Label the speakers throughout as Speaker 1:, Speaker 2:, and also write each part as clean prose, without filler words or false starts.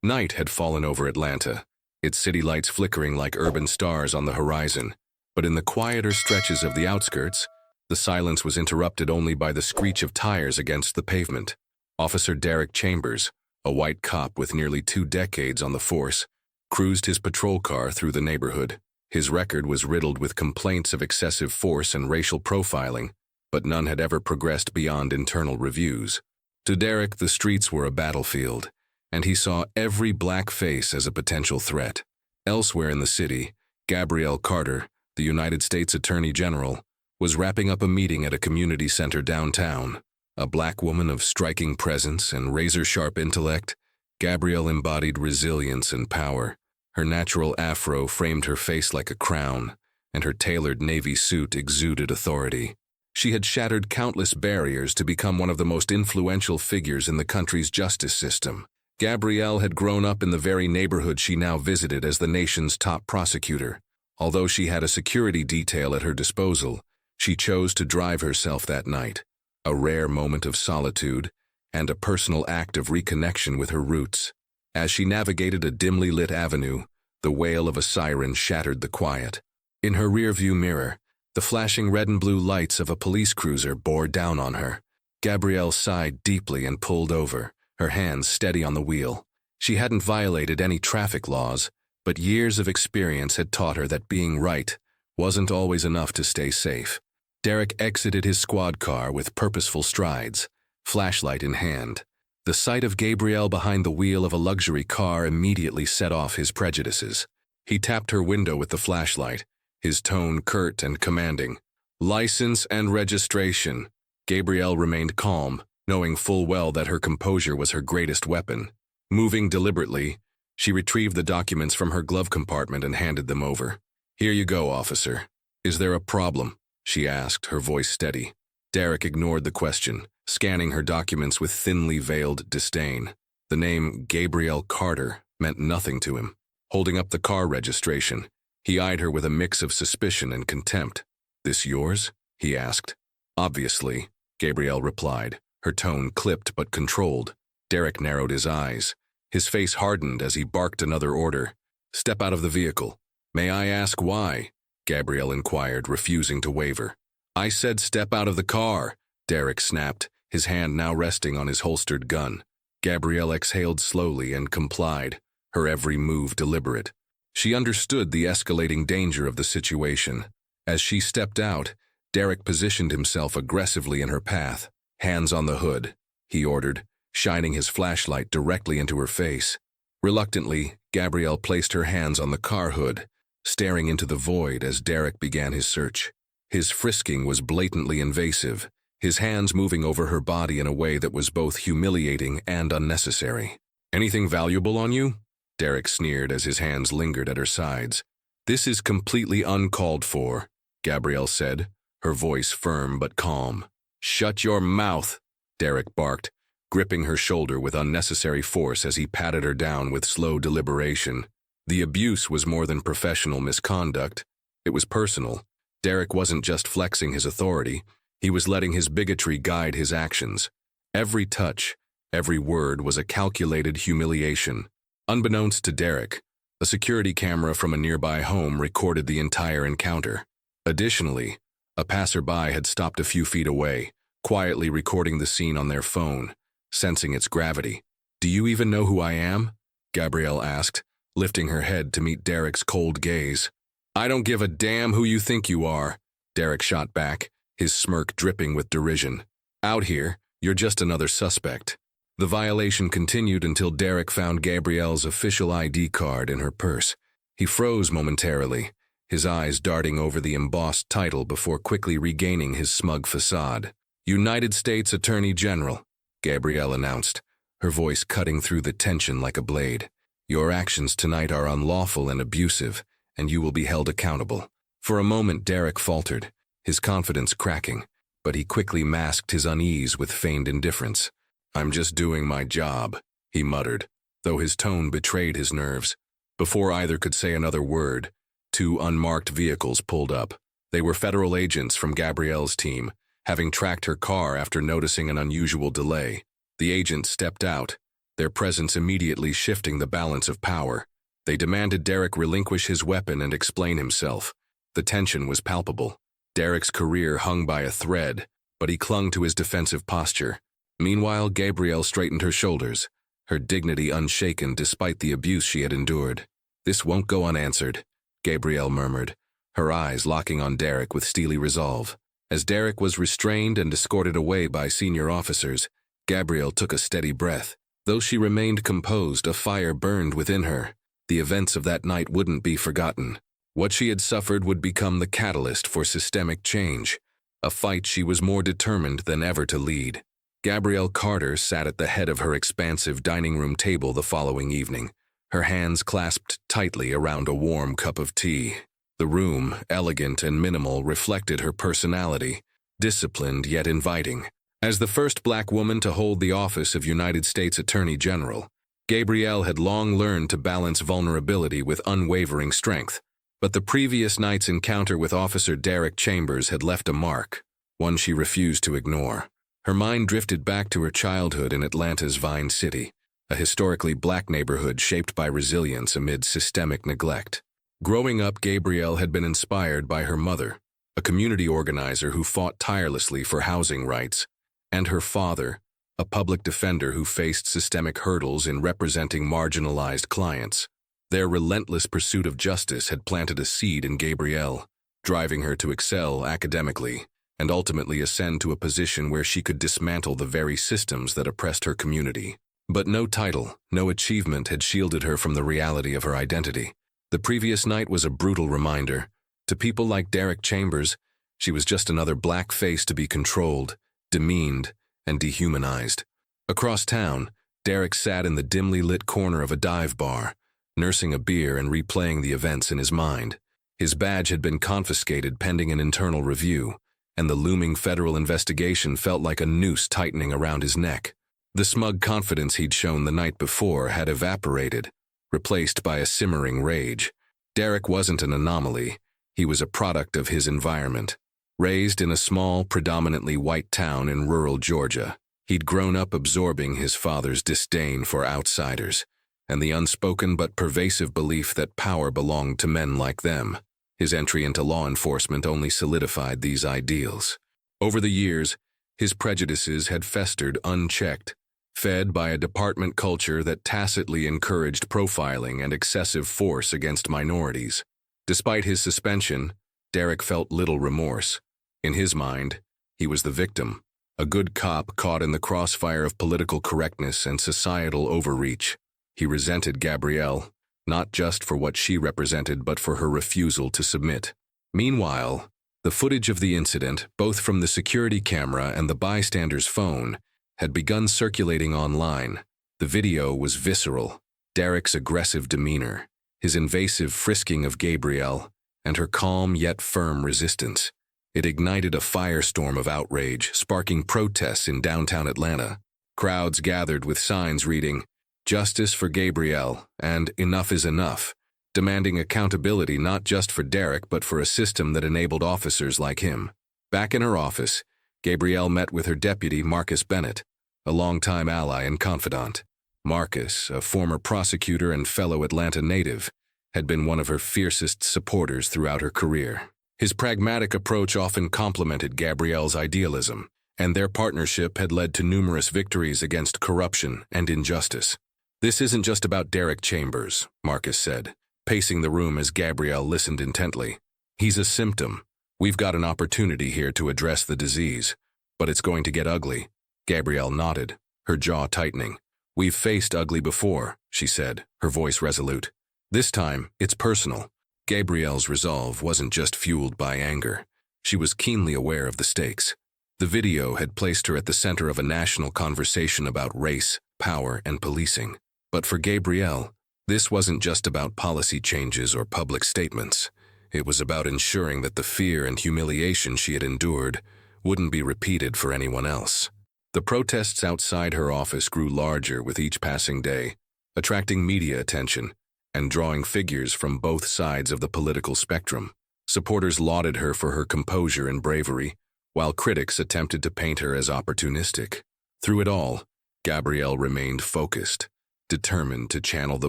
Speaker 1: Night had fallen over Atlanta, its city lights flickering like urban stars on the horizon. But in the quieter stretches of the outskirts, the silence was interrupted only by the screech of tires against the pavement. Officer Derek Chambers, a white cop with nearly 2 decades on the force, cruised his patrol car through the neighborhood. His record was riddled with complaints of excessive force and racial profiling, but none had ever progressed beyond internal reviews. To Derek, the streets were a battlefield, and he saw every black face as a potential threat. Elsewhere in the city, Gabrielle Carter, the United States Attorney General, was wrapping up a meeting at a community center downtown. A black woman of striking presence and razor-sharp intellect, Gabrielle embodied resilience and power. Her natural afro framed her face like a crown, and her tailored navy suit exuded authority. She had shattered countless barriers to become one of the most influential figures in the country's justice system. Gabrielle had grown up in the very neighborhood she now visited as the nation's top prosecutor. Although she had a security detail at her disposal, she chose to drive herself that night, a rare moment of solitude and a personal act of reconnection with her roots. As she navigated a dimly lit avenue, the wail of a siren shattered the quiet. In her rearview mirror, the flashing red and blue lights of a police cruiser bore down on her. Gabrielle sighed deeply and pulled over, her hands steady on the wheel. She hadn't violated any traffic laws, but years of experience had taught her that being right wasn't always enough to stay safe. Derek exited his squad car with purposeful strides, flashlight in hand. The sight of Gabrielle behind the wheel of a luxury car immediately set off his prejudices. He tapped her window with the flashlight, his tone curt and commanding. "License and registration." Gabrielle remained calm, knowing full well that her composure was her greatest weapon. Moving deliberately, she retrieved the documents from her glove compartment and handed them over. "Here you go, officer." "Is there a problem?" she asked, her voice steady. Derek ignored the question, scanning her documents with thinly veiled disdain. The name Gabrielle Carter meant nothing to him. Holding up the car registration, he eyed her with a mix of suspicion and contempt. "This yours?" he asked. "Obviously," Gabrielle replied, her tone clipped but controlled. Derek narrowed his eyes. His face hardened as he barked another order. "Step out of the vehicle." "May I ask why?" Gabrielle inquired, refusing to waver. "I said step out of the car," Derek snapped, his hand now resting on his holstered gun. Gabrielle exhaled slowly and complied, her every move deliberate. She understood the escalating danger of the situation. As she stepped out, Derek positioned himself aggressively in her path. "Hands on the hood," he ordered, shining his flashlight directly into her face. Reluctantly, Gabrielle placed her hands on the car hood, staring into the void as Derek began his search. His frisking was blatantly invasive, his hands moving over her body in a way that was both humiliating and unnecessary. "Anything valuable on you?" Derek sneered as his hands lingered at her sides. "This is completely uncalled for," Gabrielle said, her voice firm but calm. "Shut your mouth," Derek barked, gripping her shoulder with unnecessary force as he patted her down with slow deliberation. The abuse was more than professional misconduct. It was personal. Derek wasn't just flexing his authority, he was letting his bigotry guide his actions. Every touch, every word was a calculated humiliation. Unbeknownst to Derek, a security camera from a nearby home recorded the entire encounter. Additionally, a passerby had stopped a few feet away, quietly recording the scene on their phone, sensing its gravity. "Do you even know who I am?" Gabrielle asked, lifting her head to meet Derek's cold gaze. "I don't give a damn who you think you are," Derek shot back, his smirk dripping with derision. "Out here, you're just another suspect." The violation continued until Derek found Gabrielle's official ID card in her purse. He froze momentarily, his eyes darting over the embossed title before quickly regaining his smug facade. "United States Attorney General," Gabrielle announced, her voice cutting through the tension like a blade. "Your actions tonight are unlawful and abusive, and you will be held accountable." For a moment Derek faltered, his confidence cracking, but he quickly masked his unease with feigned indifference. "I'm just doing my job," he muttered, though his tone betrayed his nerves. Before either could say another word, 2 unmarked vehicles pulled up. They were federal agents from Gabrielle's team, having tracked her car after noticing an unusual delay. The agents stepped out, their presence immediately shifting the balance of power. They demanded Derek relinquish his weapon and explain himself. The tension was palpable. Derek's career hung by a thread, but he clung to his defensive posture. Meanwhile, Gabrielle straightened her shoulders, her dignity unshaken despite the abuse she had endured. "This won't go unanswered," Gabrielle murmured, her eyes locking on Derek with steely resolve. As Derek was restrained and escorted away by senior officers, Gabrielle took a steady breath. Though she remained composed, a fire burned within her. The events of that night wouldn't be forgotten. What she had suffered would become the catalyst for systemic change, a fight she was more determined than ever to lead. Gabrielle Carter sat at the head of her expansive dining room table the following evening, her hands clasped tightly around a warm cup of tea. The room, elegant and minimal, reflected her personality, disciplined yet inviting. As the first black woman to hold the office of United States Attorney General, Gabrielle had long learned to balance vulnerability with unwavering strength. But the previous night's encounter with Officer Derek Chambers had left a mark, one she refused to ignore. Her mind drifted back to her childhood in Atlanta's Vine City, a historically black neighborhood shaped by resilience amid systemic neglect. Growing up, Gabrielle had been inspired by her mother, a community organizer who fought tirelessly for housing rights, and her father, a public defender who faced systemic hurdles in representing marginalized clients. Their relentless pursuit of justice had planted a seed in Gabrielle, driving her to excel academically and ultimately ascend to a position where she could dismantle the very systems that oppressed her community. But no title, no achievement had shielded her from the reality of her identity. The previous night was a brutal reminder. To people like Derek Chambers, she was just another black face to be controlled, demeaned, and dehumanized. Across town, Derek sat in the dimly lit corner of a dive bar, nursing a beer and replaying the events in his mind. His badge had been confiscated pending an internal review, and the looming federal investigation felt like a noose tightening around his neck. The smug confidence he'd shown the night before had evaporated, replaced by a simmering rage. Derek wasn't an anomaly. He was a product of his environment. Raised in a small, predominantly white town in rural Georgia, he'd grown up absorbing his father's disdain for outsiders and the unspoken but pervasive belief that power belonged to men like them. His entry into law enforcement only solidified these ideals. Over the years, his prejudices had festered unchecked, fed by a department culture that tacitly encouraged profiling and excessive force against minorities. Despite his suspension, Derek felt little remorse. In his mind, he was the victim, a good cop caught in the crossfire of political correctness and societal overreach. He resented Gabrielle, not just for what she represented but for her refusal to submit. Meanwhile, the footage of the incident, both from the security camera and the bystander's phone, had begun circulating online. The video was visceral. Derek's aggressive demeanor, his invasive frisking of Gabrielle, and her calm yet firm resistance. It ignited a firestorm of outrage, sparking protests in downtown Atlanta. Crowds gathered with signs reading, "Justice for Gabrielle," and "Enough is enough," demanding accountability not just for Derek but for a system that enabled officers like him. Back in her office, Gabrielle met with her deputy, Marcus Bennett, a longtime ally and confidant. Marcus, a former prosecutor and fellow Atlanta native, had been one of her fiercest supporters throughout her career. His pragmatic approach often complemented Gabrielle's idealism, and their partnership had led to numerous victories against corruption and injustice. "This isn't just about Derek Chambers," Marcus said, pacing the room as Gabrielle listened intently. "He's a symptom. We've got an opportunity here to address the disease, but it's going to get ugly." Gabrielle nodded, her jaw tightening. "We've faced ugly before," she said, her voice resolute. "This time, it's personal." Gabrielle's resolve wasn't just fueled by anger. She was keenly aware of the stakes. The video had placed her at the center of a national conversation about race, power, and policing. But for Gabrielle, this wasn't just about policy changes or public statements. It was about ensuring that the fear and humiliation she had endured wouldn't be repeated for anyone else. The protests outside her office grew larger with each passing day, attracting media attention and drawing figures from both sides of the political spectrum. Supporters lauded her for her composure and bravery, while critics attempted to paint her as opportunistic. Through it all, Gabrielle remained focused, determined to channel the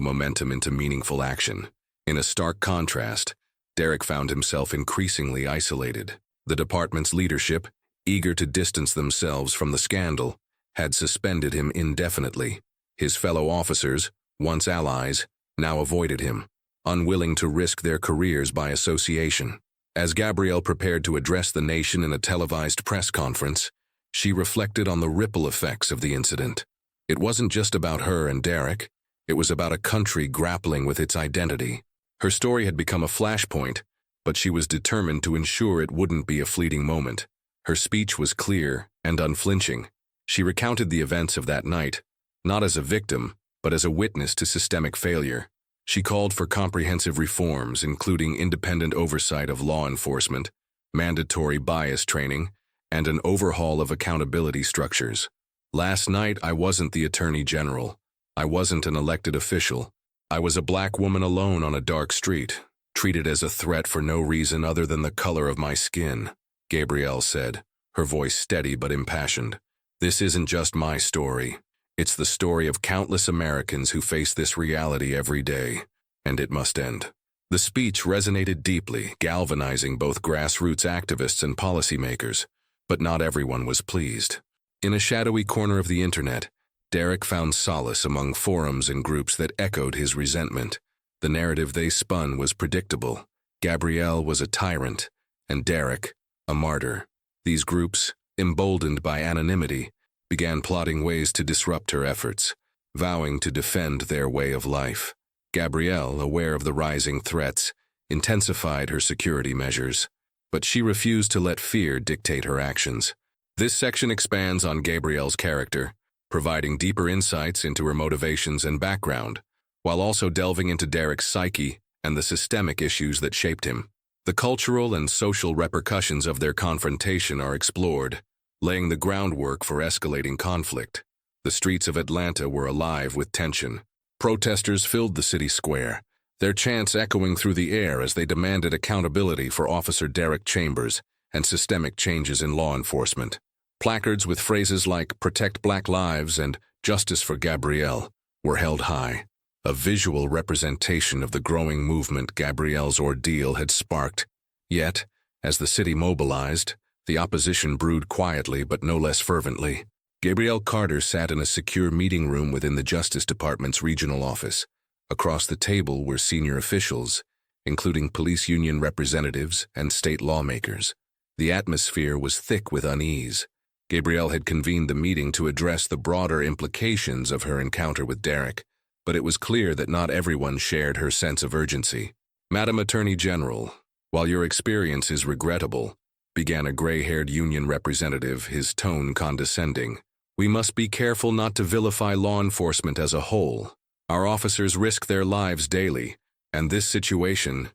Speaker 1: momentum into meaningful action. In a stark contrast, Derek found himself increasingly isolated. The department's leadership, eager to distance themselves from the scandal, had suspended him indefinitely. His fellow officers, once allies, now avoided him, unwilling to risk their careers by association. As Gabrielle prepared to address the nation in a televised press conference, she reflected on the ripple effects of the incident. It wasn't just about her and Derek, it was about a country grappling with its identity. Her story had become a flashpoint, but she was determined to ensure it wouldn't be a fleeting moment. Her speech was clear and unflinching. She recounted the events of that night, not as a victim, but as a witness to systemic failure. She called for comprehensive reforms, including independent oversight of law enforcement, mandatory bias training, and an overhaul of accountability structures. Last night, I wasn't the Attorney General. I wasn't an elected official. I was a black woman alone on a dark street, treated as a threat for no reason other than the color of my skin, Gabrielle said, her voice steady but impassioned. This isn't just my story. It's the story of countless Americans who face this reality every day, and it must end. The speech resonated deeply, galvanizing both grassroots activists and policymakers, but not everyone was pleased. In a shadowy corner of the internet, Derek found solace among forums and groups that echoed his resentment. The narrative they spun was predictable. Gabrielle was a tyrant, and Derek, a martyr. These groups, emboldened by anonymity, began plotting ways to disrupt her efforts, vowing to defend their way of life. Gabrielle, aware of the rising threats, intensified her security measures, but she refused to let fear dictate her actions. This section expands on Gabrielle's character, providing deeper insights into her motivations and background, while also delving into Derek's psyche and the systemic issues that shaped him. The cultural and social repercussions of their confrontation are explored, laying the groundwork for escalating conflict. The streets of Atlanta were alive with tension. Protesters filled the city square, their chants echoing through the air as they demanded accountability for Officer Derek Chambers and systemic changes in law enforcement. Placards with phrases like "Protect Black Lives" and "Justice for Gabrielle" were held high, a visual representation of the growing movement Gabrielle's ordeal had sparked. Yet, as the city mobilized, the opposition brewed quietly but no less fervently. Gabrielle Carter sat in a secure meeting room within the Justice Department's regional office. Across the table were senior officials, including police union representatives and state lawmakers. The atmosphere was thick with unease. Gabrielle had convened the meeting to address the broader implications of her encounter with Derek, but it was clear that not everyone shared her sense of urgency. "Madam Attorney General, while your experience is regrettable," began a gray-haired union representative, his tone condescending, "we must be careful not to vilify law enforcement as a whole. Our officers risk their lives daily, and this situation,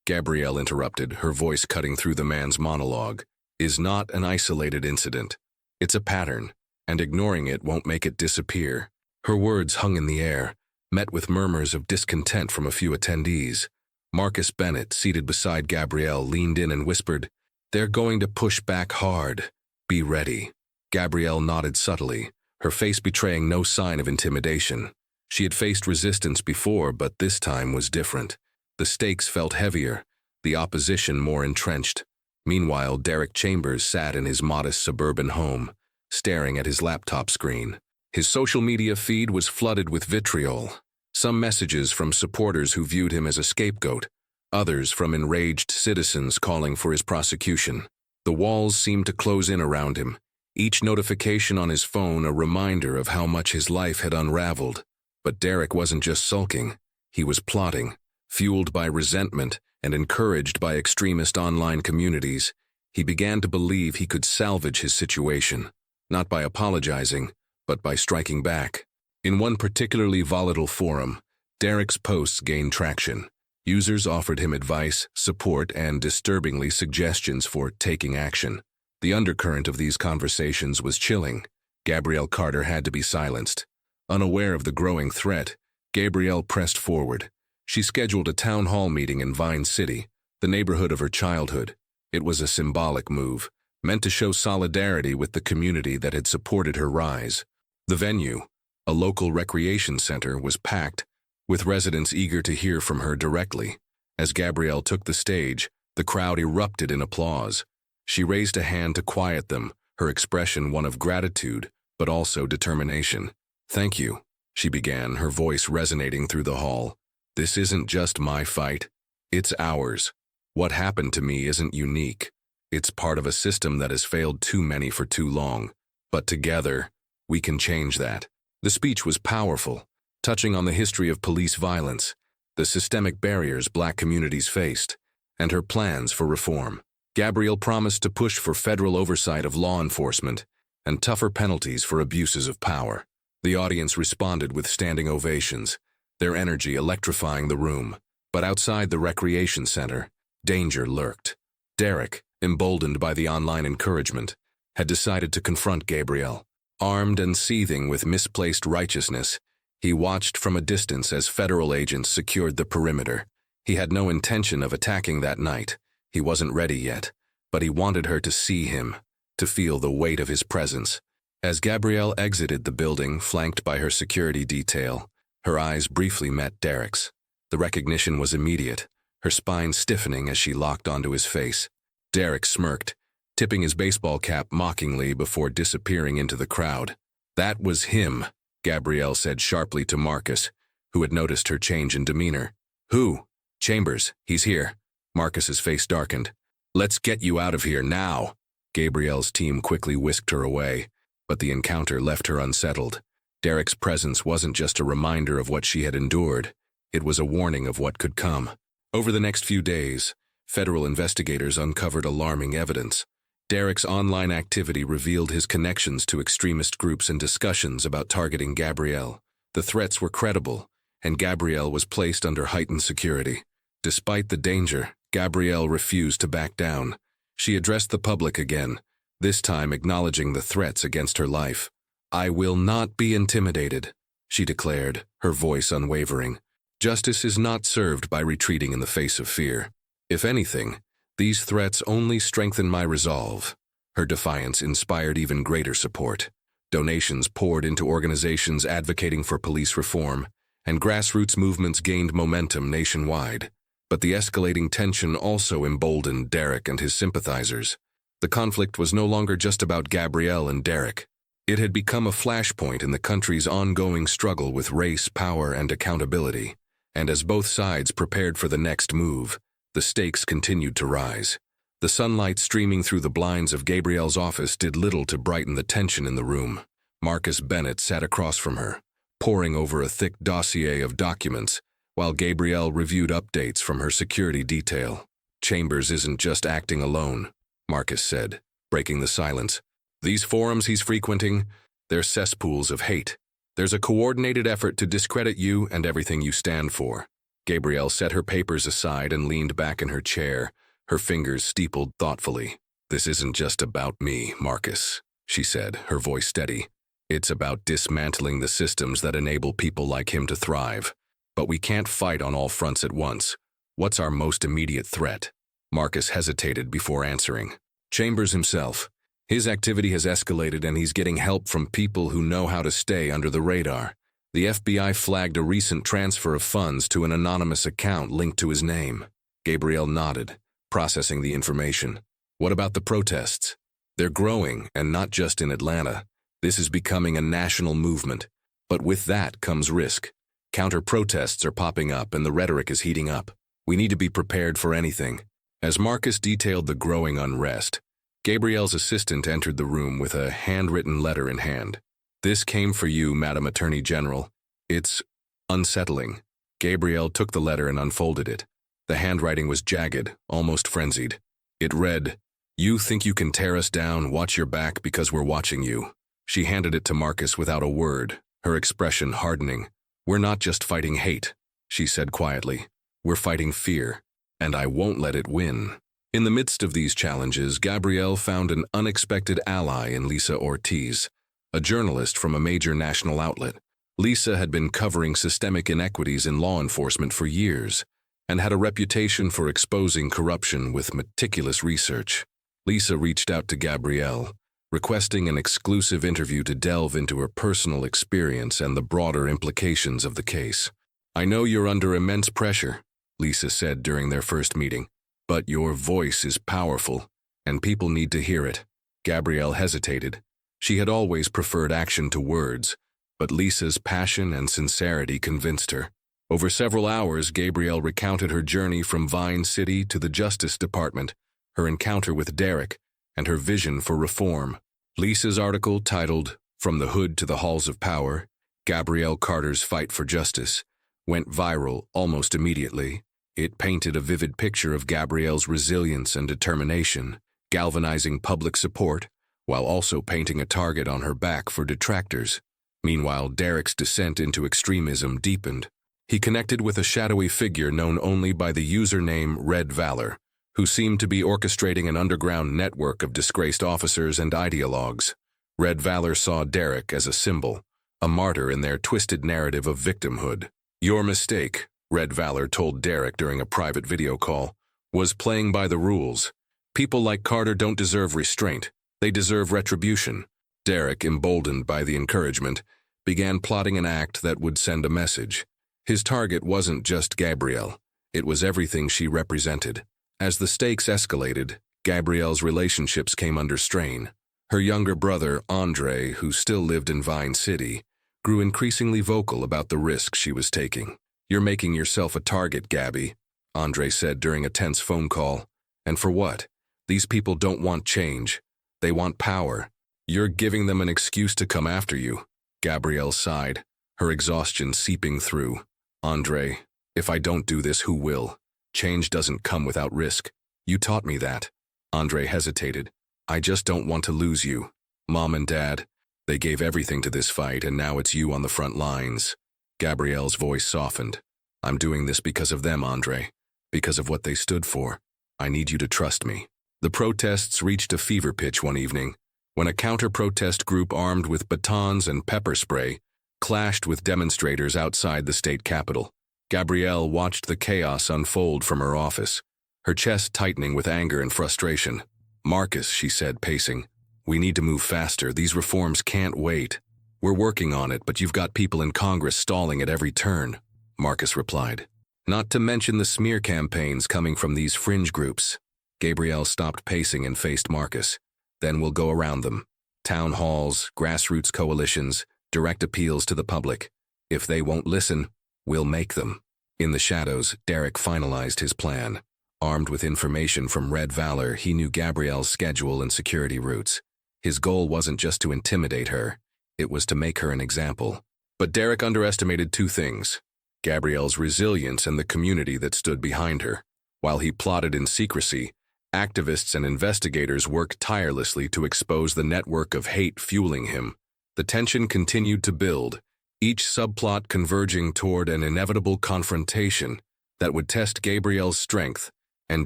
Speaker 1: Gabrielle interrupted, her voice cutting through the man's monologue, "is not an isolated incident. It's a pattern, and ignoring it won't make it disappear." Her words hung in the air, met with murmurs of discontent from a few attendees. Marcus Bennett, seated beside Gabrielle, leaned in and whispered, "They're going to push back hard. Be ready." Gabrielle nodded subtly, her face betraying no sign of intimidation. She had faced resistance before, but this time was different. The stakes felt heavier, the opposition more entrenched. Meanwhile, Derek Chambers sat in his modest suburban home, staring at his laptop screen. His social media feed was flooded with vitriol, some messages from supporters who viewed him as a scapegoat, others from enraged citizens calling for his prosecution. The walls seemed to close in around him, each notification on his phone a reminder of how much his life had unraveled. But Derek wasn't just sulking, he was plotting. Fueled by resentment and encouraged by extremist online communities, he began to believe he could salvage his situation, not by apologizing, but by striking back. In one particularly volatile forum, Derek's posts gained traction. Users offered him advice, support, and disturbingly suggestions for taking action. The undercurrent of these conversations was chilling. Gabrielle Carter had to be silenced. Unaware of the growing threat, Gabrielle pressed forward. She scheduled a town hall meeting in Vine City, the neighborhood of her childhood. It was a symbolic move, meant to show solidarity with the community that had supported her rise. The venue, a local recreation center, was packed, with residents eager to hear from her directly. As Gabrielle took the stage, the crowd erupted in applause. She raised a hand to quiet them, her expression one of gratitude, but also determination. "Thank you," she began, her voice resonating through the hall. "This isn't just my fight. It's ours. What happened to me isn't unique. It's part of a system that has failed too many for too long. But together, we can change that." The speech was powerful, touching on the history of police violence, the systemic barriers Black communities faced, and her plans for reform. Gabrielle promised to push for federal oversight of law enforcement and tougher penalties for abuses of power. The audience responded with standing ovations, their energy electrifying the room. But outside the recreation center, danger lurked. Derek, emboldened by the online encouragement, had decided to confront Gabrielle. Armed and seething with misplaced righteousness, he watched from a distance as federal agents secured the perimeter. He had no intention of attacking that night. He wasn't ready yet, but he wanted her to see him, to feel the weight of his presence. As Gabrielle exited the building, flanked by her security detail, her eyes briefly met Derek's. The recognition was immediate, her spine stiffening as she locked onto his face. Derek smirked, tipping his baseball cap mockingly before disappearing into the crowd. "That was him," Gabrielle said sharply to Marcus, who had noticed her change in demeanor. "Who?" "Chambers, he's here." Marcus's face darkened. "Let's get you out of here now." Gabrielle's team quickly whisked her away, but the encounter left her unsettled. Derek's presence wasn't just a reminder of what she had endured. It was a warning of what could come. Over the next few days, federal investigators uncovered alarming evidence. Derek's online activity revealed his connections to extremist groups and discussions about targeting Gabrielle. The threats were credible, and Gabrielle was placed under heightened security. Despite the danger, Gabrielle refused to back down. She addressed the public again, this time acknowledging the threats against her life. "I will not be intimidated," she declared, her voice unwavering. "Justice is not served by retreating in the face of fear. If anything, these threats only strengthen my resolve." Her defiance inspired even greater support. Donations poured into organizations advocating for police reform, and grassroots movements gained momentum nationwide. But the escalating tension also emboldened Derek and his sympathizers. The conflict was no longer just about Gabrielle and Derek. It had become a flashpoint in the country's ongoing struggle with race, power, and accountability. And as both sides prepared for the next move, the stakes continued to rise. The sunlight streaming through the blinds of Gabrielle's office did little to brighten the tension in the room. Marcus Bennett sat across from her, poring over a thick dossier of documents, while Gabrielle reviewed updates from her security detail. "Chambers isn't just acting alone," Marcus said, breaking the silence. "These forums he's frequenting, they're cesspools of hate. There's a coordinated effort to discredit you and everything you stand for." Gabrielle set her papers aside and leaned back in her chair, her fingers steepled thoughtfully. "This isn't just about me, Marcus," she said, her voice steady. "It's about dismantling the systems that enable people like him to thrive. But we can't fight on all fronts at once. What's our most immediate threat?" Marcus hesitated before answering. "Chambers himself. His activity has escalated and he's getting help from people who know how to stay under the radar. The FBI flagged a recent transfer of funds to an anonymous account linked to his name." Gabrielle nodded, processing the information. "What about the protests? They're growing, and not just in Atlanta. This is becoming a national movement. But with that comes risk. Counter-protests are popping up and the rhetoric is heating up. We need to be prepared for anything." As Marcus detailed the growing unrest, Gabrielle's assistant entered the room with a handwritten letter in hand. "This came for you, Madam Attorney General. It's unsettling." Gabrielle took the letter and unfolded it. The handwriting was jagged, almost frenzied. It read, "You think you can tear us down, watch your back because we're watching you." She handed it to Marcus without a word, her expression hardening. "We're not just fighting hate," she said quietly. "We're fighting fear, and I won't let it win." In the midst of these challenges, Gabrielle found an unexpected ally in Lisa Ortiz, a journalist from a major national outlet. Lisa had been covering systemic inequities in law enforcement for years and had a reputation for exposing corruption with meticulous research. Lisa reached out to Gabrielle, requesting an exclusive interview to delve into her personal experience and the broader implications of the case. "I know you're under immense pressure," Lisa said during their first meeting, "but your voice is powerful, and people need to hear it." Gabrielle hesitated. She had always preferred action to words, but Lisa's passion and sincerity convinced her. Over several hours, Gabrielle recounted her journey from Vine City to the Justice Department, her encounter with Derek, and her vision for reform. Lisa's article, titled "From the Hood to the Halls of Power, Gabrielle Carter's Fight for Justice," went viral almost immediately. It painted a vivid picture of Gabrielle's resilience and determination, galvanizing public support, while also painting a target on her back for detractors. Meanwhile, Derek's descent into extremism deepened. He connected with a shadowy figure known only by the username Red Valor, who seemed to be orchestrating an underground network of disgraced officers and ideologues. Red Valor saw Derek as a symbol, a martyr in their twisted narrative of victimhood. "Your mistake," Red Valor told Derek during a private video call, "was playing by the rules. People like Carter don't deserve restraint. They deserve retribution." Derek, emboldened by the encouragement, began plotting an act that would send a message. His target wasn't just Gabrielle. It was everything she represented. As the stakes escalated, Gabrielle's relationships came under strain. Her younger brother, Andre, who still lived in Vine City, grew increasingly vocal about the risks she was taking. "You're making yourself a target, Gabby," Andre said during a tense phone call. "And for what? These people don't want change. They want power. You're giving them an excuse to come after you." Gabrielle sighed, her exhaustion seeping through. "Andre, if I don't do this, who will? Change doesn't come without risk. You taught me that." Andre hesitated. "I just don't want to lose you. Mom and Dad, they gave everything to this fight, and now it's you on the front lines." Gabrielle's voice softened. "I'm doing this because of them, Andre, because of what they stood for. I need you to trust me." The protests reached a fever pitch one evening, when a counter-protest group armed with batons and pepper spray clashed with demonstrators outside the state capitol. Gabrielle watched the chaos unfold from her office, her chest tightening with anger and frustration. "Marcus," she said, pacing, "we need to move faster. These reforms can't wait." "We're working on it, but you've got people in Congress stalling at every turn," Marcus replied. "Not to mention the smear campaigns coming from these fringe groups." Gabrielle stopped pacing and faced Marcus. "Then we'll go around them. Town halls, grassroots coalitions, direct appeals to the public. If they won't listen, we'll make them." In the shadows, Derek finalized his plan. Armed with information from Red Valor, he knew Gabrielle's schedule and security routes. His goal wasn't just to intimidate her, it was to make her an example. But Derek underestimated two things: Gabrielle's resilience and the community that stood behind her. While he plotted in secrecy, activists and investigators worked tirelessly to expose the network of hate fueling him. The tension continued to build, each subplot converging toward an inevitable confrontation that would test Gabrielle's strength and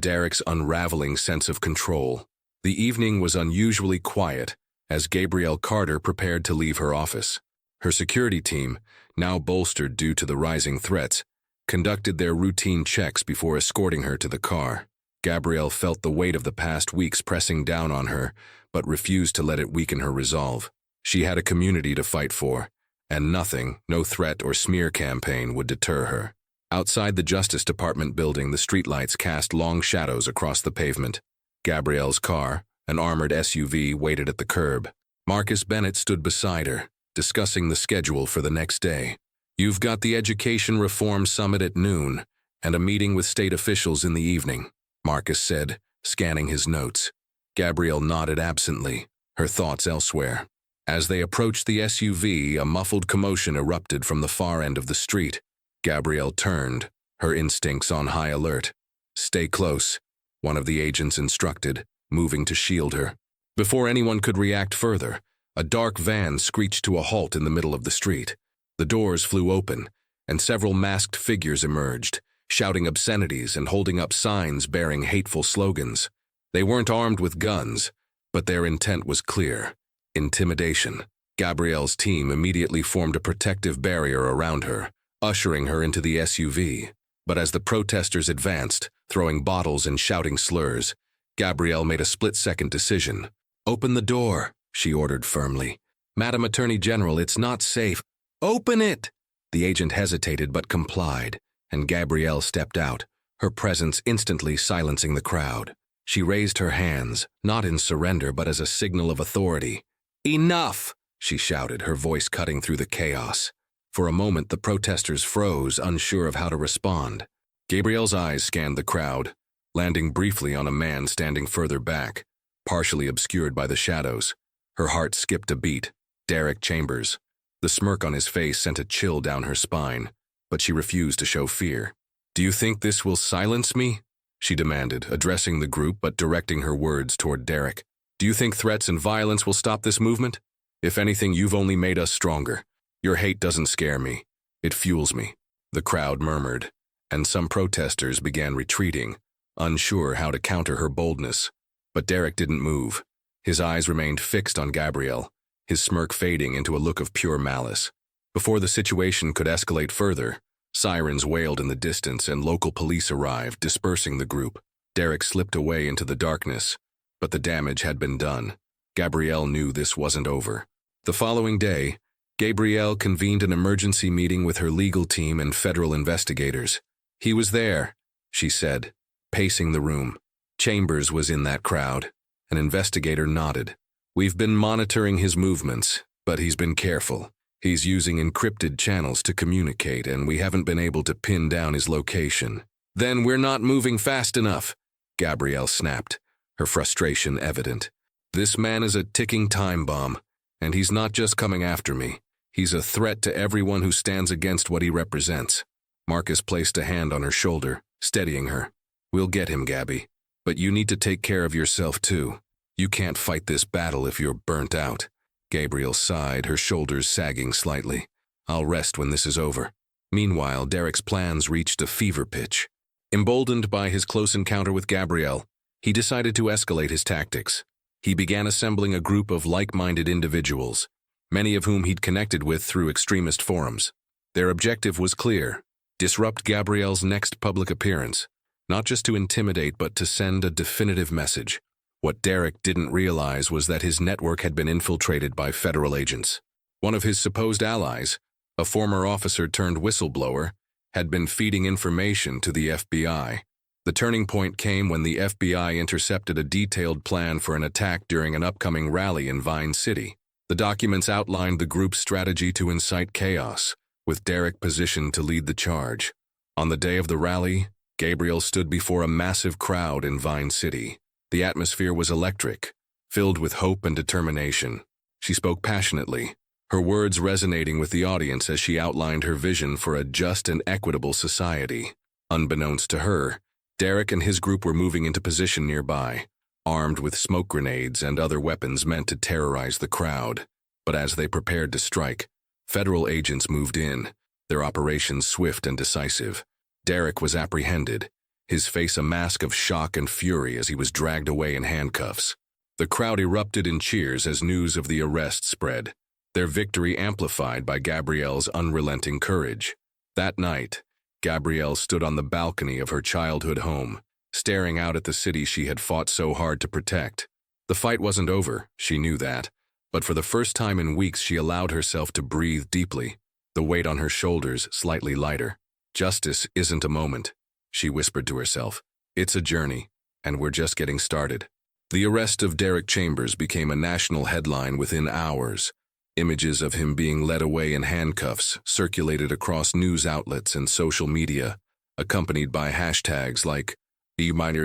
Speaker 1: Derek's unraveling sense of control. The evening was unusually quiet as Gabrielle Carter prepared to leave her office. Her security team, now bolstered due to the rising threats, conducted their routine checks before escorting her to the car. Gabrielle felt the weight of the past weeks pressing down on her, but refused to let it weaken her resolve. She had a community to fight for, and nothing, no threat or smear campaign, would deter her. Outside the Justice Department building, the streetlights cast long shadows across the pavement. Gabrielle's car, an armored SUV, waited at the curb. Marcus Bennett stood beside her, discussing the schedule for the next day. "You've got the Education Reform Summit at noon, and a meeting with state officials in the evening," Marcus said, scanning his notes. Gabrielle nodded absently, her thoughts elsewhere. As they approached the SUV, a muffled commotion erupted from the far end of the street. Gabrielle turned, her instincts on high alert. "Stay close," one of the agents instructed, moving to shield her. Before anyone could react further, a dark van screeched to a halt in the middle of the street. The doors flew open, and several masked figures emerged, shouting obscenities and holding up signs bearing hateful slogans. They weren't armed with guns, but their intent was clear: intimidation. Gabrielle's team immediately formed a protective barrier around her, ushering her into the SUV. But as the protesters advanced, throwing bottles and shouting slurs, Gabrielle made a split-second decision. "Open the door," she ordered firmly. "Madam Attorney General, it's not safe." "Open it!" The agent hesitated but complied, and Gabrielle stepped out, her presence instantly silencing the crowd. She raised her hands, not in surrender but as a signal of authority. "Enough!" she shouted, her voice cutting through the chaos. For a moment, the protesters froze, unsure of how to respond. Gabrielle's eyes scanned the crowd, landing briefly on a man standing further back, partially obscured by the shadows. Her heart skipped a beat. Derek Chambers. The smirk on his face sent a chill down her spine, but she refused to show fear. "Do you think this will silence me?" she demanded, addressing the group but directing her words toward Derek. "Do you think threats and violence will stop this movement? If anything, you've only made us stronger. Your hate doesn't scare me. It fuels me." The crowd murmured, and some protesters began retreating, unsure how to counter her boldness. But Derek didn't move. His eyes remained fixed on Gabrielle, his smirk fading into a look of pure malice. Before the situation could escalate further, sirens wailed in the distance and local police arrived, dispersing the group. Derek slipped away into the darkness, but the damage had been done. Gabrielle knew this wasn't over. The following day, Gabrielle convened an emergency meeting with her legal team and federal investigators. "He was there," she said, pacing the room. Chambers was in that crowd. An investigator nodded. "We've been monitoring his movements, but he's been careful. He's using encrypted channels to communicate, and we haven't been able to pin down his location." "Then we're not moving fast enough," Gabrielle snapped, her frustration evident. "This man is a ticking time bomb, and he's not just coming after me. He's a threat to everyone who stands against what he represents." Marcus placed a hand on her shoulder, steadying her. "We'll get him, Gabby. But you need to take care of yourself, too. You can't fight this battle if you're burnt out." Gabrielle sighed, her shoulders sagging slightly. "I'll rest when this is over." Meanwhile, Derek's plans reached a fever pitch. Emboldened by his close encounter with Gabrielle, he decided to escalate his tactics. He began assembling a group of like-minded individuals, many of whom he'd connected with through extremist forums. Their objective was clear: disrupt Gabrielle's next public appearance, not just to intimidate but to send a definitive message. What Derek didn't realize was that his network had been infiltrated by federal agents. One of his supposed allies, a former officer turned whistleblower, had been feeding information to the FBI. The turning point came when the FBI intercepted a detailed plan for an attack during an upcoming rally in Vine City. The documents outlined the group's strategy to incite chaos, with Derek positioned to lead the charge. On the day of the rally, Gabrielle stood before a massive crowd in Vine City. The atmosphere was electric, filled with hope and determination. She spoke passionately, her words resonating with the audience as she outlined her vision for a just and equitable society. Unbeknownst to her, Derek and his group were moving into position nearby, armed with smoke grenades and other weapons meant to terrorize the crowd. But as they prepared to strike, federal agents moved in, their operations swift and decisive. Derek was apprehended, his face a mask of shock and fury as he was dragged away in handcuffs. The crowd erupted in cheers as news of the arrest spread, their victory amplified by Gabrielle's unrelenting courage. That night, Gabrielle stood on the balcony of her childhood home, staring out at the city she had fought so hard to protect. The fight wasn't over, she knew that, but for the first time in weeks she allowed herself to breathe deeply, the weight on her shoulders slightly lighter. "Justice isn't a moment," she whispered to herself. "It's a journey, and we're just getting started." The arrest of Derek Chambers became a national headline within hours. Images of him being led away in handcuffs circulated across news outlets and social media, accompanied by hashtags like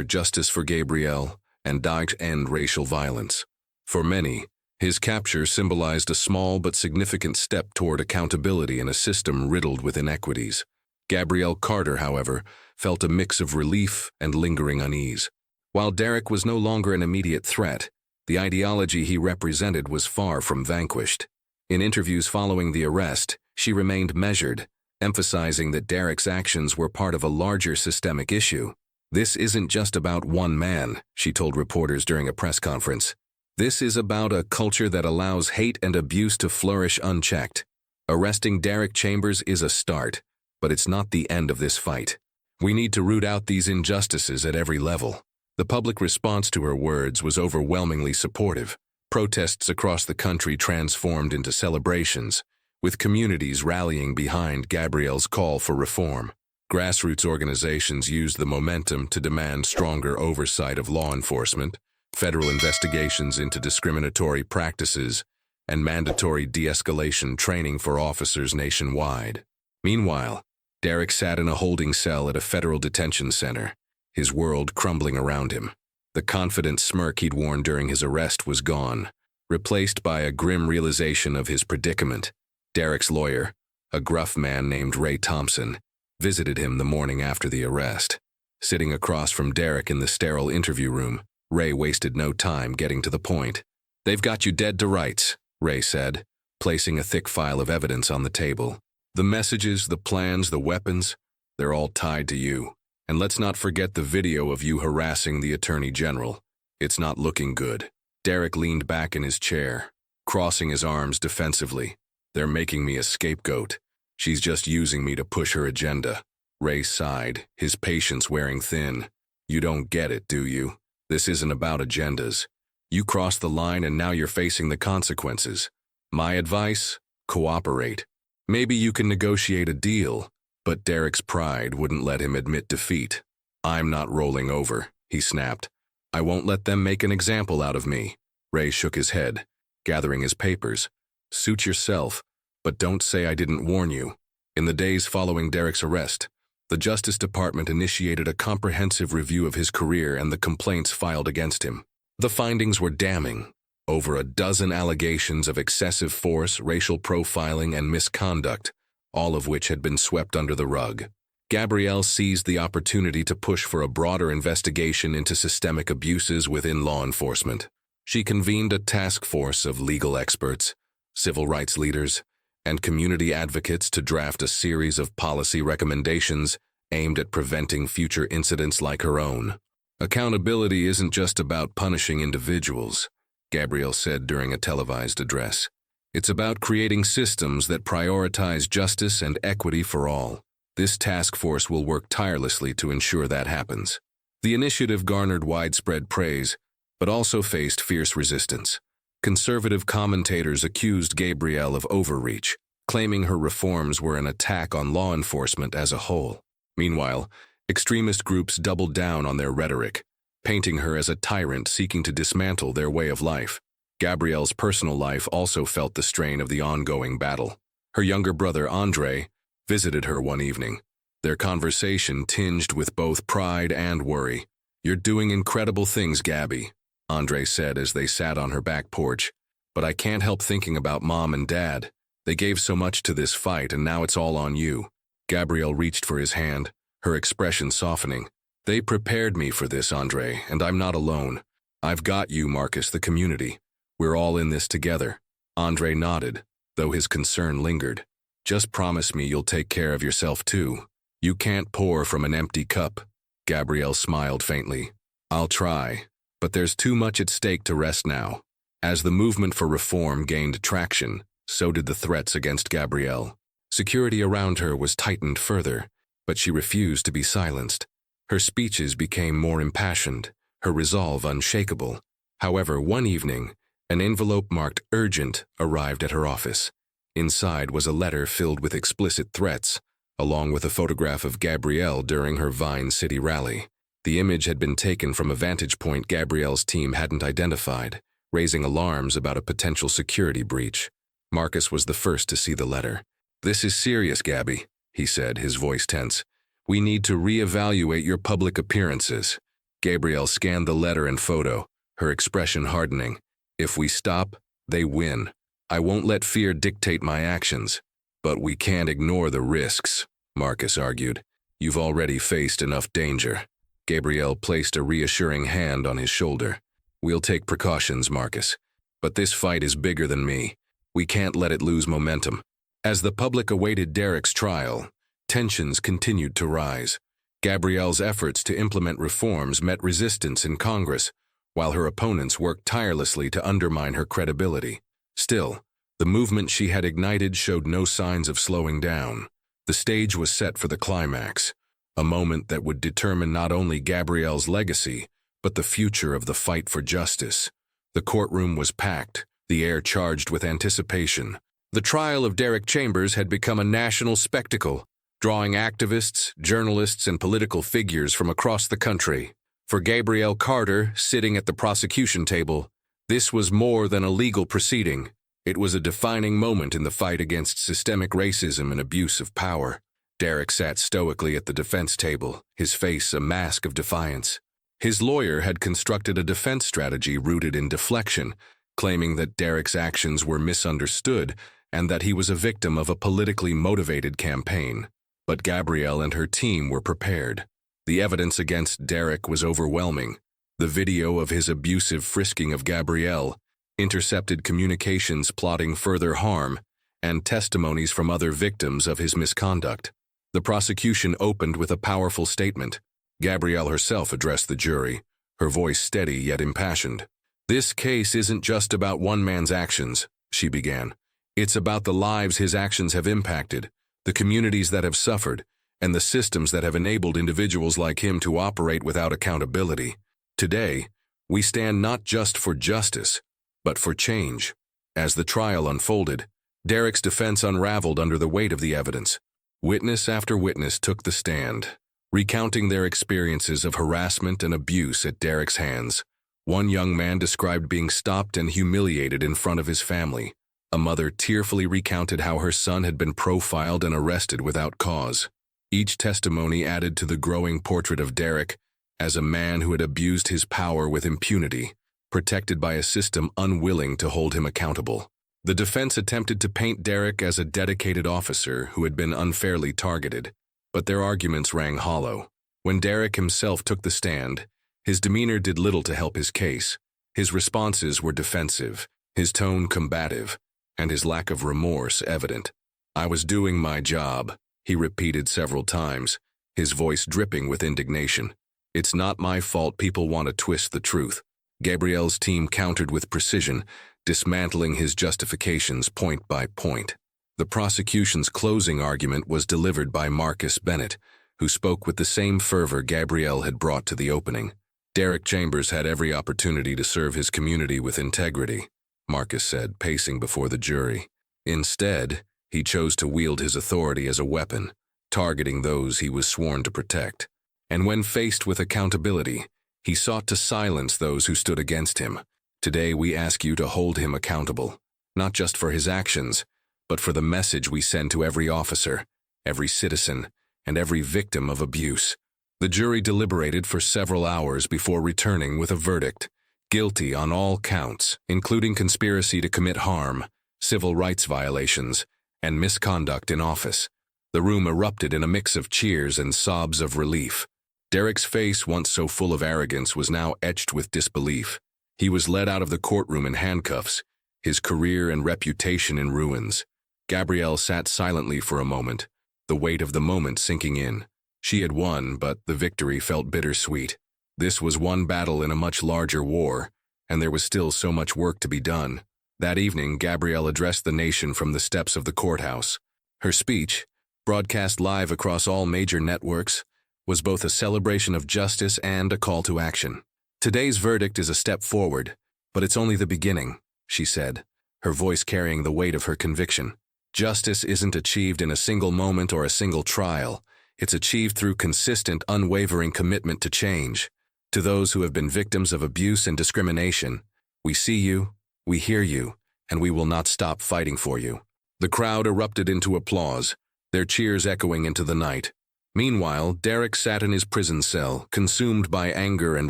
Speaker 1: #Justice for Gabrielle and #End Racial Violence. For many, his capture symbolized a small but significant step toward accountability in a system riddled with inequities. Gabrielle Carter, however, felt a mix of relief and lingering unease. While Derek was no longer an immediate threat, the ideology he represented was far from vanquished. In interviews following the arrest, she remained measured, emphasizing that Derek's actions were part of a larger systemic issue. "This isn't just about one man," she told reporters during a press conference. "This is about a culture that allows hate and abuse to flourish unchecked. Arresting Derek Chambers is a start, but it's not the end of this fight. We need to root out these injustices at every level." The public response to her words was overwhelmingly supportive. Protests across the country transformed into celebrations, with communities rallying behind Gabrielle's call for reform. Grassroots organizations used the momentum to demand stronger oversight of law enforcement, federal investigations into discriminatory practices, and mandatory de-escalation training for officers nationwide. Meanwhile, Derek sat in a holding cell at a federal detention center, his world crumbling around him. The confident smirk he'd worn during his arrest was gone, replaced by a grim realization of his predicament. Derek's lawyer, a gruff man named Ray Thompson, visited him the morning after the arrest. Sitting across from Derek in the sterile interview room, Ray wasted no time getting to the point. "They've got you dead to rights," Ray said, placing a thick file of evidence on the table. "The messages, the plans, the weapons, they're all tied to you. And let's not forget the video of you harassing the Attorney General. It's not looking good." Derek leaned back in his chair, crossing his arms defensively. "They're making me a scapegoat. She's just using me to push her agenda." Ray sighed, his patience wearing thin. "You don't get it, do you? This isn't about agendas. You crossed the line and now you're facing the consequences. My advice? Cooperate. Maybe you can negotiate a deal." But Derek's pride wouldn't let him admit defeat. "I'm not rolling over," he snapped. "I won't let them make an example out of me." Ray shook his head, gathering his papers. "Suit yourself, but don't say I didn't warn you." In the days following Derek's arrest, the Justice Department initiated a comprehensive review of his career and the complaints filed against him. The findings were damning. Over a dozen allegations of excessive force, racial profiling, and misconduct, all of which had been swept under the rug. Gabrielle seized the opportunity to push for a broader investigation into systemic abuses within law enforcement. She convened a task force of legal experts, civil rights leaders, and community advocates to draft a series of policy recommendations aimed at preventing future incidents like her own. "Accountability isn't just about punishing individuals," Gabrielle said during a televised address. "It's about creating systems that prioritize justice and equity for all. This task force will work tirelessly to ensure that happens." The initiative garnered widespread praise, but also faced fierce resistance. Conservative commentators accused Gabrielle of overreach, claiming her reforms were an attack on law enforcement as a whole. Meanwhile, extremist groups doubled down on their rhetoric, painting her as a tyrant seeking to dismantle their way of life. Gabrielle's personal life also felt the strain of the ongoing battle. Her younger brother, Andre, visited her one evening, their conversation tinged with both pride and worry. "You're doing incredible things, Gabby," Andre said as they sat on her back porch. "But I can't help thinking about Mom and Dad. They gave so much to this fight, and now it's all on you." Gabrielle reached for his hand, her expression softening. "They prepared me for this, Andre, and I'm not alone. I've got you, Marcus, the community. We're all in this together." Andre nodded, though his concern lingered. "Just promise me you'll take care of yourself too. You can't pour from an empty cup." Gabrielle smiled faintly. "I'll try, but there's too much at stake to rest now." As the movement for reform gained traction, so did the threats against Gabrielle. Security around her was tightened further, but she refused to be silenced. Her speeches became more impassioned, her resolve unshakable. However, one evening, an envelope marked "urgent" arrived at her office. Inside was a letter filled with explicit threats, along with a photograph of Gabrielle during her Vine City rally. The image had been taken from a vantage point Gabrielle's team hadn't identified, raising alarms about a potential security breach. Marcus was the first to see the letter. "This is serious, Gabby," he said, his voice tense. "We need to reevaluate your public appearances." Gabrielle scanned the letter and photo, her expression hardening. "If we stop, they win. I won't let fear dictate my actions." "But we can't ignore the risks," Marcus argued. "You've already faced enough danger." Gabrielle placed a reassuring hand on his shoulder. "We'll take precautions, Marcus. But this fight is bigger than me. We can't let it lose momentum." As the public awaited Derek's trial, tensions continued to rise. Gabrielle's efforts to implement reforms met resistance in Congress, while her opponents worked tirelessly to undermine her credibility. Still, the movement she had ignited showed no signs of slowing down. The stage was set for the climax, a moment that would determine not only Gabrielle's legacy, but the future of the fight for justice. The courtroom was packed, the air charged with anticipation. The trial of Derek Chambers had become a national spectacle, drawing activists, journalists, and political figures from across the country. For Gabrielle Carter, sitting at the prosecution table, this was more than a legal proceeding. It was a defining moment in the fight against systemic racism and abuse of power. Derek sat stoically at the defense table, his face a mask of defiance. His lawyer had constructed a defense strategy rooted in deflection, claiming that Derek's actions were misunderstood and that he was a victim of a politically motivated campaign. But Gabrielle and her team were prepared. The evidence against Derek was overwhelming. The video of his abusive frisking of Gabrielle, intercepted communications plotting further harm, and testimonies from other victims of his misconduct. The prosecution opened with a powerful statement. Gabrielle herself addressed the jury, her voice steady yet impassioned. "This case isn't just about one man's actions," she began. "It's about the lives his actions have impacted, the communities that have suffered, and the systems that have enabled individuals like him to operate without accountability. Today, we stand not just for justice, but for change." As the trial unfolded, Derek's defense unraveled under the weight of the evidence. Witness after witness took the stand, recounting their experiences of harassment and abuse at Derek's hands. One young man described being stopped and humiliated in front of his family. A mother tearfully recounted how her son had been profiled and arrested without cause. Each testimony added to the growing portrait of Derek as a man who had abused his power with impunity, protected by a system unwilling to hold him accountable. The defense attempted to paint Derek as a dedicated officer who had been unfairly targeted, but their arguments rang hollow. When Derek himself took the stand, his demeanor did little to help his case. His responses were defensive, his tone combative, and his lack of remorse evident. "I was doing my job," he repeated several times, his voice dripping with indignation. "It's not my fault people want to twist the truth." Gabrielle's team countered with precision, dismantling his justifications point by point. The prosecution's closing argument was delivered by Marcus Bennett, who spoke with the same fervor Gabrielle had brought to the opening. "Derek Chambers had every opportunity to serve his community with integrity," Marcus said, pacing before the jury. "Instead, he chose to wield his authority as a weapon, targeting those he was sworn to protect. And when faced with accountability, he sought to silence those who stood against him. Today we ask you to hold him accountable, not just for his actions, but for the message we send to every officer, every citizen, and every victim of abuse." The jury deliberated for several hours before returning with a verdict: guilty on all counts, including conspiracy to commit harm, civil rights violations, and misconduct in office. The room erupted in a mix of cheers and sobs of relief. Derek's face, once so full of arrogance, was now etched with disbelief. He was led out of the courtroom in handcuffs, his career and reputation in ruins. Gabrielle sat silently for a moment, the weight of the moment sinking in. She had won, but the victory felt bittersweet. This was one battle in a much larger war, and there was still so much work to be done. That evening, Gabrielle addressed the nation from the steps of the courthouse. Her speech, broadcast live across all major networks, was both a celebration of justice and a call to action. "Today's verdict is a step forward, but it's only the beginning," she said, her voice carrying the weight of her conviction. "Justice isn't achieved in a single moment or a single trial. It's achieved through consistent, unwavering commitment to change. To those who have been victims of abuse and discrimination, we see you, we hear you, and we will not stop fighting for you." The crowd erupted into applause, their cheers echoing into the night. Meanwhile, Derek sat in his prison cell, consumed by anger and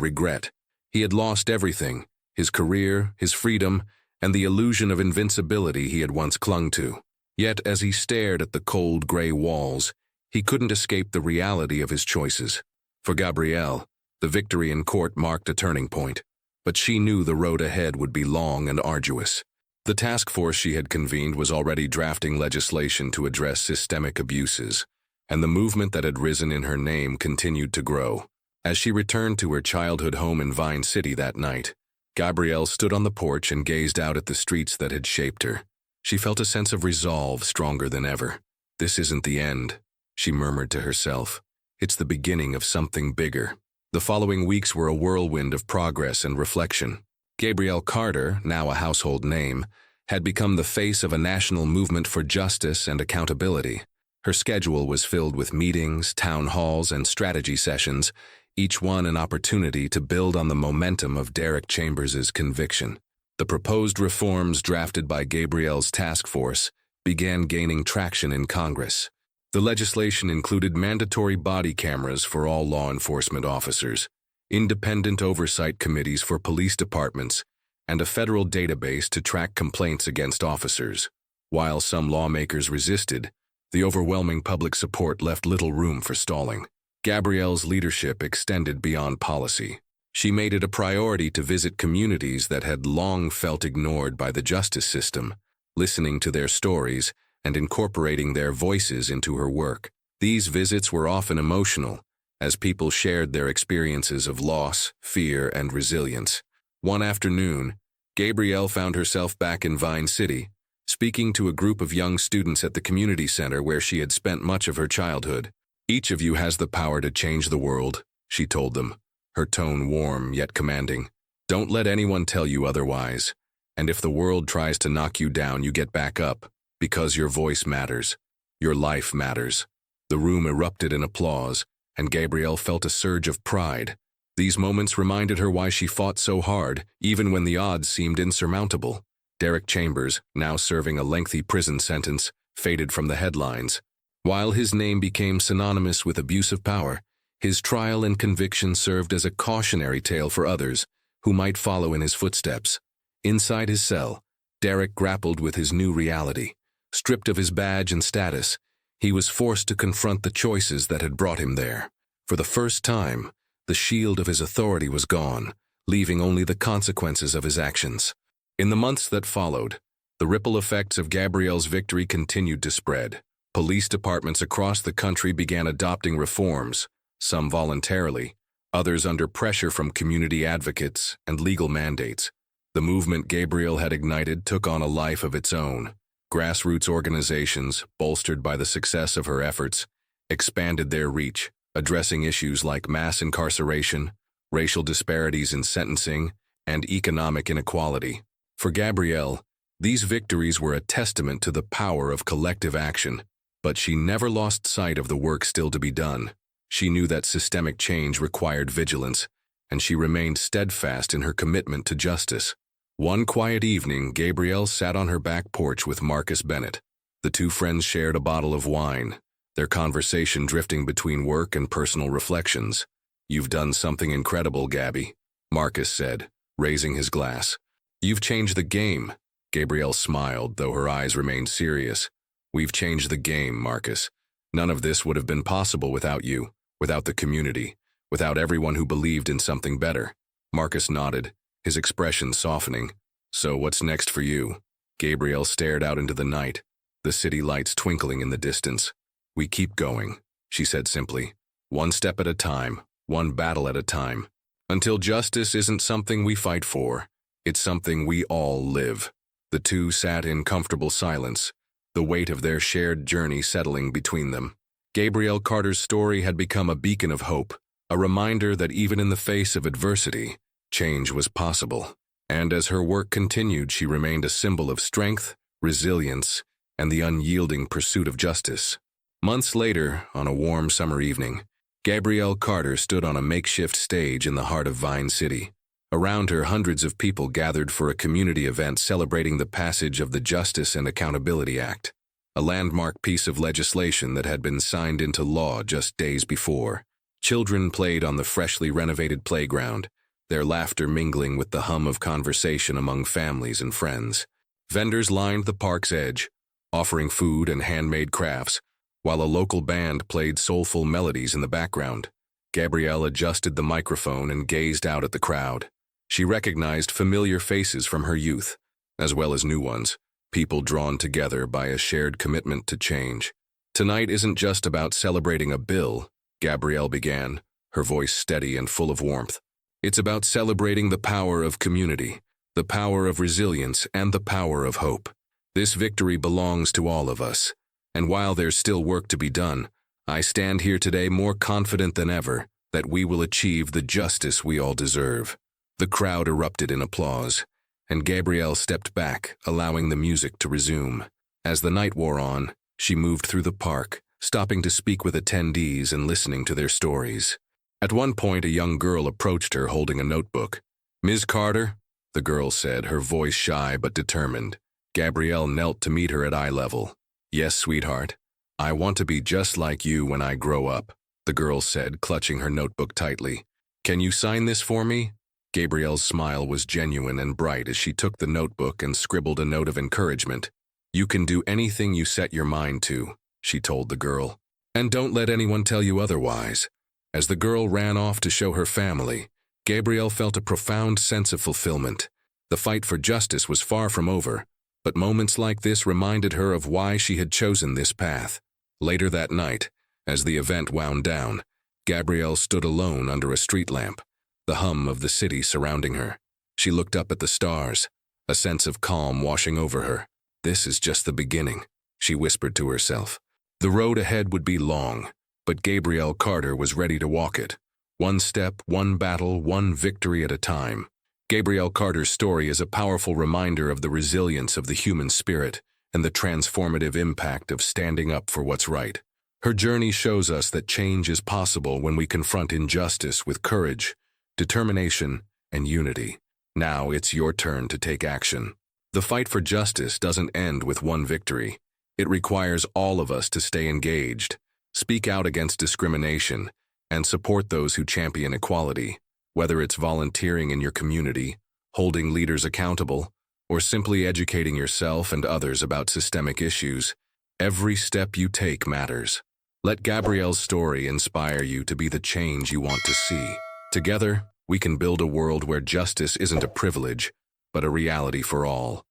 Speaker 1: regret. He had lost everything: his career, his freedom, and the illusion of invincibility he had once clung to. Yet, as he stared at the cold gray walls, he couldn't escape the reality of his choices. For Gabrielle, the victory in court marked a turning point, but she knew the road ahead would be long and arduous. The task force she had convened was already drafting legislation to address systemic abuses, and the movement that had risen in her name continued to grow. As she returned to her childhood home in Vine City that night, Gabrielle stood on the porch and gazed out at the streets that had shaped her. She felt a sense of resolve stronger than ever. "This isn't the end," she murmured to herself. "It's the beginning of something bigger." The following weeks were a whirlwind of progress and reflection. Gabrielle Carter, now a household name, had become the face of a national movement for justice and accountability. Her schedule was filled with meetings, town halls, and strategy sessions, each one an opportunity to build on the momentum of Derek Chambers' conviction. The proposed reforms drafted by Gabrielle's task force began gaining traction in Congress. The legislation included mandatory body cameras for all law enforcement officers, independent oversight committees for police departments, and a federal database to track complaints against officers. While some lawmakers resisted, the overwhelming public support left little room for stalling. Gabrielle's leadership extended beyond policy. She made it a priority to visit communities that had long felt ignored by the justice system, listening to their stories and incorporating their voices into her work. These visits were often emotional, as people shared their experiences of loss, fear, and resilience. One afternoon, Gabrielle found herself back in Vine City, speaking to a group of young students at the community center where she had spent much of her childhood. "Each of you has the power to change the world," she told them, her tone warm yet commanding. "Don't let anyone tell you otherwise. And if the world tries to knock you down, you get back up, because your voice matters. Your life matters." The room erupted in applause, and Gabrielle felt a surge of pride. These moments reminded her why she fought so hard, even when the odds seemed insurmountable. Derek Chambers, now serving a lengthy prison sentence, faded from the headlines. While his name became synonymous with abuse of power, his trial and conviction served as a cautionary tale for others who might follow in his footsteps. Inside his cell, Derek grappled with his new reality. Stripped of his badge and status, he was forced to confront the choices that had brought him there. For the first time, the shield of his authority was gone, leaving only the consequences of his actions. In the months that followed, the ripple effects of Gabrielle's victory continued to spread. Police departments across the country began adopting reforms, some voluntarily, others under pressure from community advocates and legal mandates. The movement Gabrielle had ignited took on a life of its own. Grassroots organizations, bolstered by the success of her efforts, expanded their reach, addressing issues like mass incarceration, racial disparities in sentencing, and economic inequality. For Gabrielle, these victories were a testament to the power of collective action, but she never lost sight of the work still to be done. She knew that systemic change required vigilance, and she remained steadfast in her commitment to justice. One quiet evening, Gabrielle sat on her back porch with Marcus Bennett. The two friends shared a bottle of wine, their conversation drifting between work and personal reflections. "You've done something incredible, Gabby," Marcus said, raising his glass. "You've changed the game." Gabrielle smiled, though her eyes remained serious. "We've changed the game, Marcus. None of this would have been possible without you, without the community, without everyone who believed in something better." Marcus nodded, his expression softening. "So what's next for you?" Gabrielle stared out into the night, the city lights twinkling in the distance. "We keep going," she said simply. "One step at a time, one battle at a time. Until justice isn't something we fight for, it's something we all live." The two sat in comfortable silence, the weight of their shared journey settling between them. Gabrielle Carter's story had become a beacon of hope, a reminder that even in the face of adversity, change was possible. And as her work continued, she remained a symbol of strength, resilience, and the unyielding pursuit of justice. Months later, on a warm summer evening, Gabrielle Carter stood on a makeshift stage in the heart of Vine City. Around her, hundreds of people gathered for a community event celebrating the passage of the Justice and Accountability Act, a landmark piece of legislation that had been signed into law just days before. Children played on the freshly renovated playground, their laughter mingling with the hum of conversation among families and friends. Vendors lined the park's edge, offering food and handmade crafts, while a local band played soulful melodies in the background. Gabrielle adjusted the microphone and gazed out at the crowd. She recognized familiar faces from her youth, as well as new ones, people drawn together by a shared commitment to change. "Tonight isn't just about celebrating a bill," Gabrielle began, her voice steady and full of warmth. "It's about celebrating the power of community, the power of resilience, and the power of hope. This victory belongs to all of us. And while there's still work to be done, I stand here today more confident than ever that we will achieve the justice we all deserve. The crowd erupted in applause, and Gabrielle stepped back, allowing the music to resume. As the night wore on, she moved through the park, stopping to speak with attendees and listening to their stories. At one point, a young girl approached her holding a notebook. "Ms. Carter?" the girl said, her voice shy but determined. Gabrielle knelt to meet her at eye level. "Yes, sweetheart. I want to be just like you when I grow up," the girl said, clutching her notebook tightly. "Can you sign this for me?" Gabrielle's smile was genuine and bright as she took the notebook and scribbled a note of encouragement. "You can do anything you set your mind to," she told the girl. "And don't let anyone tell you otherwise." As the girl ran off to show her family, Gabrielle felt a profound sense of fulfillment. The fight for justice was far from over, but moments like this reminded her of why she had chosen this path. Later that night, as the event wound down, Gabrielle stood alone under a street lamp, the hum of the city surrounding her. She looked up at the stars, a sense of calm washing over her. "This is just the beginning," she whispered to herself. The road ahead would be long, but Gabrielle Carter was ready to walk it. One step, one battle, one victory at a time. Gabrielle Carter's story is a powerful reminder of the resilience of the human spirit and the transformative impact of standing up for what's right. Her journey shows us that change is possible when we confront injustice with courage, determination, and unity. Now it's your turn to take action. The fight for justice doesn't end with one victory. It requires all of us to stay engaged, speak out against discrimination, and support those who champion equality. Whether it's volunteering in your community, holding leaders accountable, or simply educating yourself and others about systemic issues, every step you take matters. Let Gabrielle's story inspire you to be the change you want to see. Together, we can build a world where justice isn't a privilege, but a reality for all.